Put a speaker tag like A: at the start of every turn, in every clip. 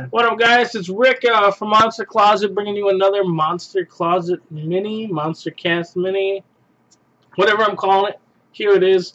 A: What up, guys? It's Rick from Monster Closet, bringing you another Monster Closet Mini, Monster Cast Mini, whatever I'm calling it. Here it is.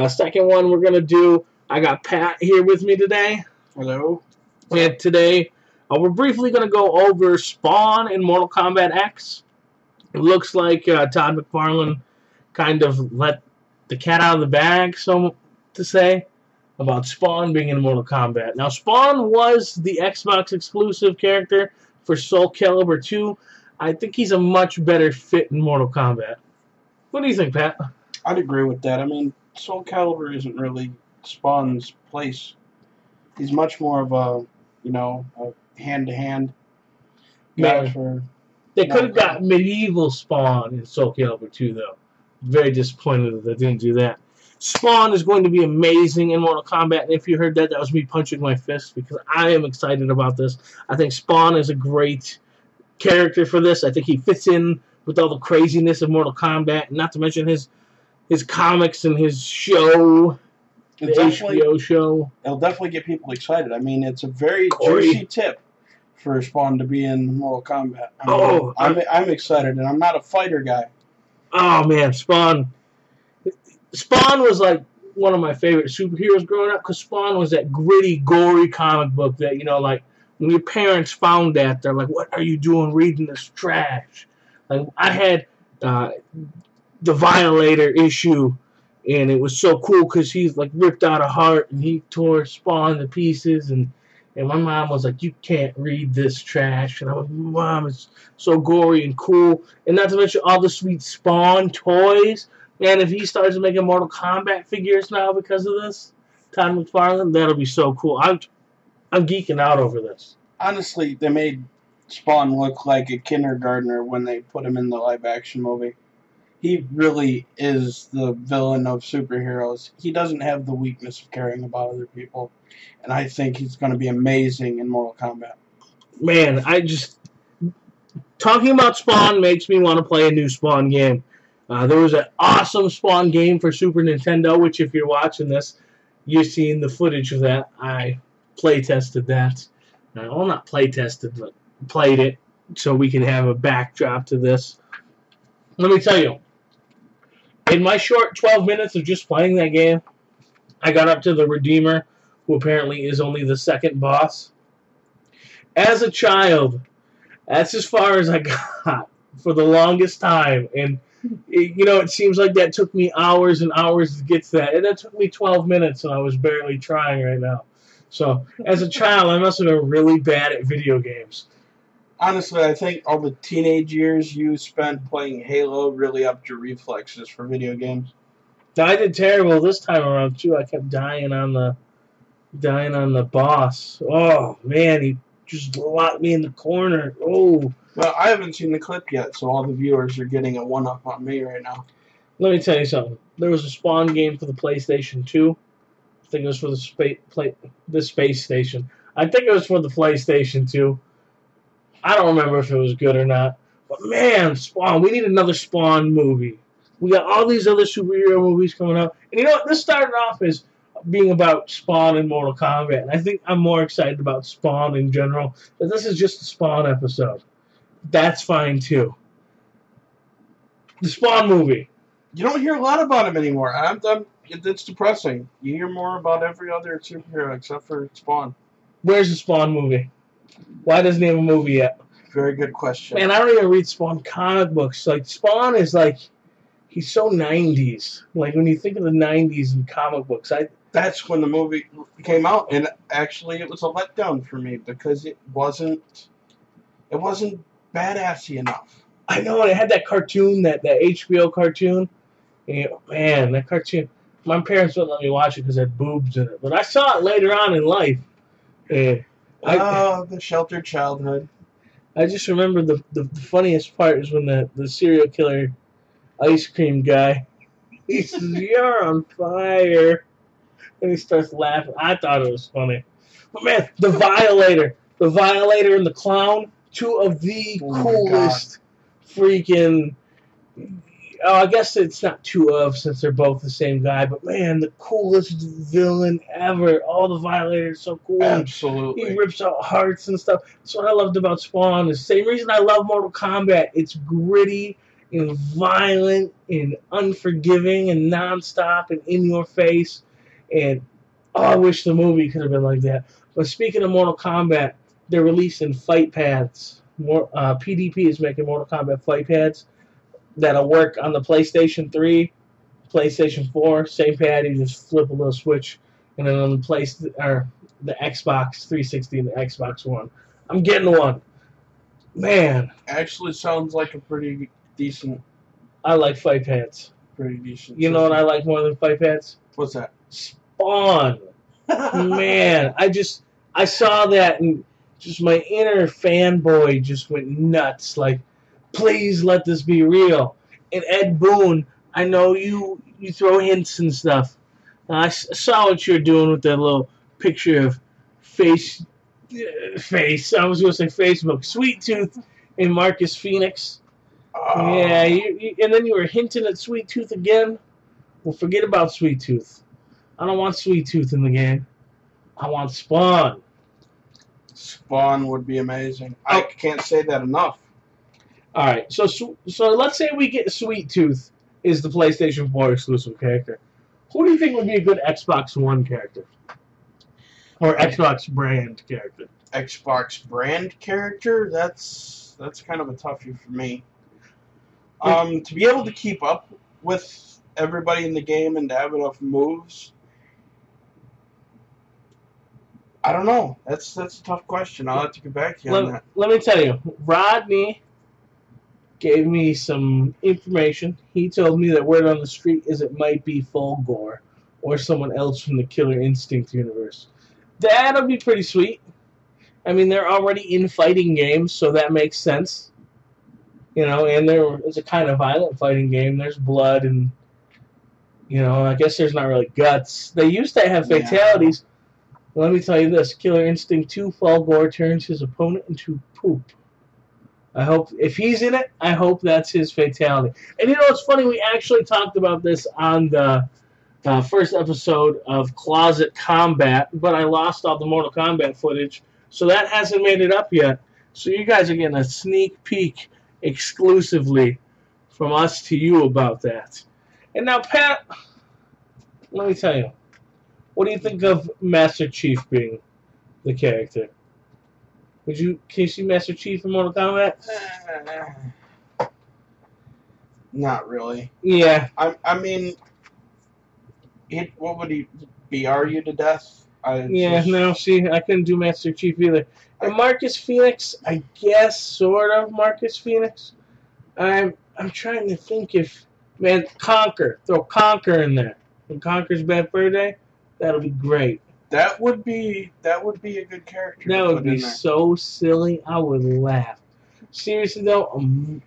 A: Second one we're going to do. I got Pat here with me today.
B: Hello.
A: And today, we're briefly going to go over Spawn in Mortal Kombat X. It looks like Todd McFarlane kind of let the cat out of the bag, so to say, about Spawn being in Mortal Kombat. Now, Spawn was the Xbox exclusive character for Soul Calibur 2. I think he's a much better fit in Mortal Kombat. What do you think, Pat?
B: I'd agree with that. I mean, Soul Calibur isn't really Spawn's place. He's much more of a, a hand-to-hand guy for...
A: They could have got medieval Spawn in Soul Calibur 2, though. Very disappointed that they didn't do that. Spawn is going to be amazing in Mortal Kombat, and if you heard that, that was me punching my fist, because I am excited about this. I think Spawn is a great character for this. I think he fits in with all the craziness of Mortal Kombat, not to mention his comics and his show, the HBO show.
B: It'll definitely get people excited. I mean, it's a very juicy tip for Spawn to be in Mortal Kombat. I'm excited, and I'm not a fighter guy.
A: Oh, man, Spawn was like one of my favorite superheroes growing up, because Spawn was that gritty, gory comic book that, like when your parents found that, they're like, what are you doing reading this trash? Like, I had the Violator issue, and it was so cool because he's like ripped out a heart and he tore Spawn to pieces, and my mom was like, you can't read this trash. And I was, Mom, it's so gory and cool. And not to mention all the sweet Spawn toys. Man, if he starts making Mortal Kombat figures now because of this, Todd McFarlane, that'll be so cool. I'm geeking out over this.
B: Honestly, they made Spawn look like a kindergartner when they put him in the live-action movie. He really is the villain of superheroes. He doesn't have the weakness of caring about other people. And I think he's going to be amazing in Mortal Kombat.
A: Man, talking about Spawn makes me want to play a new Spawn game. There was an awesome Spawn game for Super Nintendo, which if you're watching this, you've seen the footage of that. I play-tested that. Well, not play-tested, but played it so we can have a backdrop to this. Let me tell you, in my short 12 minutes of just playing that game, I got up to the Redeemer, who apparently is only the second boss. As a child, that's as far as I got for the longest time, and it seems like that took me hours and hours to get to that. And that took me 12 minutes, and I was barely trying right now. So, as a child, I must have been really bad at video games.
B: Honestly, I think all the teenage years you spent playing Halo really upped your reflexes for video games.
A: I did terrible this time around, too. I kept dying on the boss. Oh, man, he just locked me in the corner. Oh.
B: Well, I haven't seen the clip yet, so all the viewers are getting a one-up on me right now.
A: Let me tell you something. There was a Spawn game for the PlayStation 2. I think it was for the Space Station. I think it was for the PlayStation 2. I don't remember if it was good or not. But, man, Spawn, we need another Spawn movie. We got all these other superhero movies coming up. And you know what? This started off as being about Spawn and Mortal Kombat. And I think I'm more excited about Spawn in general. But this is just a Spawn episode. That's fine, too. The Spawn movie.
B: You don't hear a lot about him anymore. It's depressing. You hear more about every other superhero except for Spawn.
A: Where's the Spawn movie? Why doesn't he have a movie yet?
B: Very good question.
A: Man, I don't even read Spawn comic books. Like, Spawn is like, he's so 90s. Like, when you think of the 90s in comic books,
B: that's when the movie came out, and actually it was a letdown for me because it wasn't badassy enough.
A: I know, it had that cartoon, that HBO cartoon. And, man, that cartoon, my parents wouldn't let me watch it because it had boobs in it. But I saw it later on in life. And
B: the sheltered childhood.
A: I just remember the funniest part is when the serial killer ice cream guy, he says, "You're on fire." And he starts laughing. I thought it was funny. But, man, the Violator and the Clown, two of the coolest freaking... oh, I guess it's not two of since they're both the same guy, but man, the coolest villain ever. All the Violators so cool.
B: Absolutely.
A: He rips out hearts and stuff. That's what I loved about Spawn. The same reason I love Mortal Kombat. It's gritty and violent and unforgiving and nonstop and in your face. And oh, I wish the movie could have been like that. But speaking of Mortal Kombat, they're releasing fight pads. PDP is making Mortal Kombat fight pads that'll work on the PlayStation 3, PlayStation 4, same pad. You just flip a little switch, and then on the Xbox 360 and the Xbox One. I'm getting one. Man,
B: actually sounds like a pretty decent.
A: I like fight pads.
B: Pretty decent.
A: You know what I like more than fight pads?
B: What's that?
A: Spawn. Man, I saw that and just my inner fanboy just went nuts. Like, please let this be real. And Ed Boon, I know you throw hints and stuff. I saw what you're doing with that little picture of face. I was going to say Facebook. Sweet Tooth and Marcus Phoenix. Oh. Yeah, and then you were hinting at Sweet Tooth again. Well, forget about Sweet Tooth. I don't want Sweet Tooth in the game. I want Spawn.
B: Spawn would be amazing. I can't say that enough.
A: All right, so let's say we get Sweet Tooth is the PlayStation 4 exclusive character. Who do you think would be a good Xbox One character? Or Xbox brand character?
B: Xbox brand character? That's kind of a toughie for me. To be able to keep up with everybody in the game and to have enough moves, I don't know. That's a tough question. I'll have to get back to you on that.
A: Let me tell you, Rodney gave me some information. He told me that word on the street is it might be Fulgore or someone else from the Killer Instinct universe. That'll be pretty sweet. I mean, they're already in fighting games, so that makes sense. You know, and it's a kind of violent fighting game. There's blood and, you know, I guess there's not really guts. They used to have fatalities. Yeah. Let me tell you this. Killer Instinct 2, Fulgore turns his opponent into poop. I hope, if he's in it, I hope that's his fatality. And you know what's funny? We actually talked about this on the first episode of Closet Combat, but I lost all the Mortal Kombat footage, so that hasn't made it up yet. So you guys are getting a sneak peek exclusively from us to you about that. And now, Pat, let me tell you, what do you think of Master Chief being the character? Can you see Master Chief in Mortal Kombat?
B: Not really.
A: Yeah.
B: I mean, what would he be? Are you to death?
A: No, see, I couldn't do Master Chief either. And Marcus Phoenix, I guess, sort of Marcus Phoenix. I'm trying to think if, man, Conquer. Throw Conquer in there. When Conquer's Bad Fur Day, that'll be great.
B: That would be a good character.
A: That would be so silly. I would laugh. Seriously though,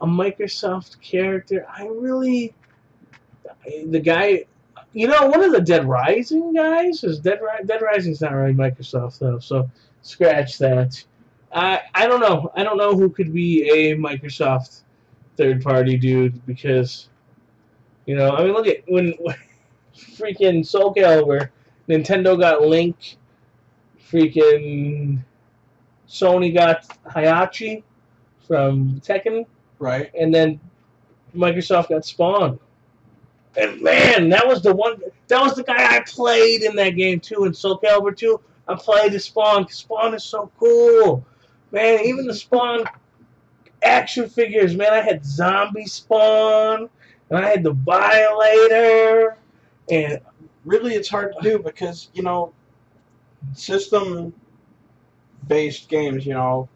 A: a Microsoft character. The guy, you know, one of the Dead Rising guys is Dead Rising's not really Microsoft though. So scratch that. I don't know. I don't know who could be a Microsoft third-party dude because, you know, I mean, look at when freaking Soul Calibur. Nintendo got Link, freaking Sony got Hayachi from Tekken,
B: right?
A: And then Microsoft got Spawn. And man, that was the guy I played in that game too. In Soul Calibur 2, I played as Spawn. Spawn is so cool, man. Even the Spawn action figures, man. I had Zombie Spawn, and I had the Violator, and
B: really, it's hard to do because, you know, system-based games, you know,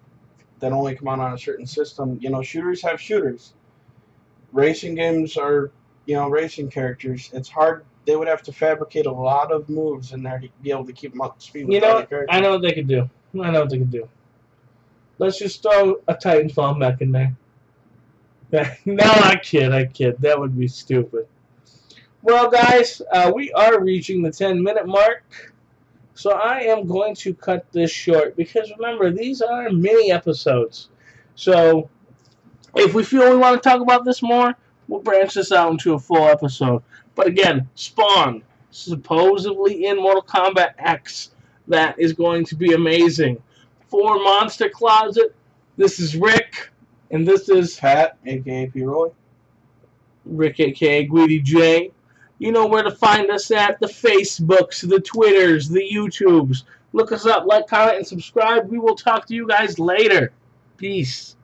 B: that only come out on a certain system, you know, shooters have shooters. Racing games are, you know, racing characters. It's hard. They would have to fabricate a lot of moves in there to be able to keep them up to speed with other characters.
A: I know what they could do. Let's just throw a Titanfall mech in there. No, I kid. That would be stupid. Well, guys, we are reaching the 10-minute mark, so I am going to cut this short because, remember, these are mini episodes. So if we feel we want to talk about this more, We'll branch this out into a full episode. But again, Spawn, supposedly in Mortal Kombat X. That is going to be amazing. For Monster Closet, this is Rick, and this is
B: Pat, a.k.a. P-Roy.
A: Rick, a.k.a. Greedy J. You know where to find us at: the Facebooks, the Twitters, the YouTubes. Look us up, like, comment, and subscribe. We will talk to you guys later. Peace.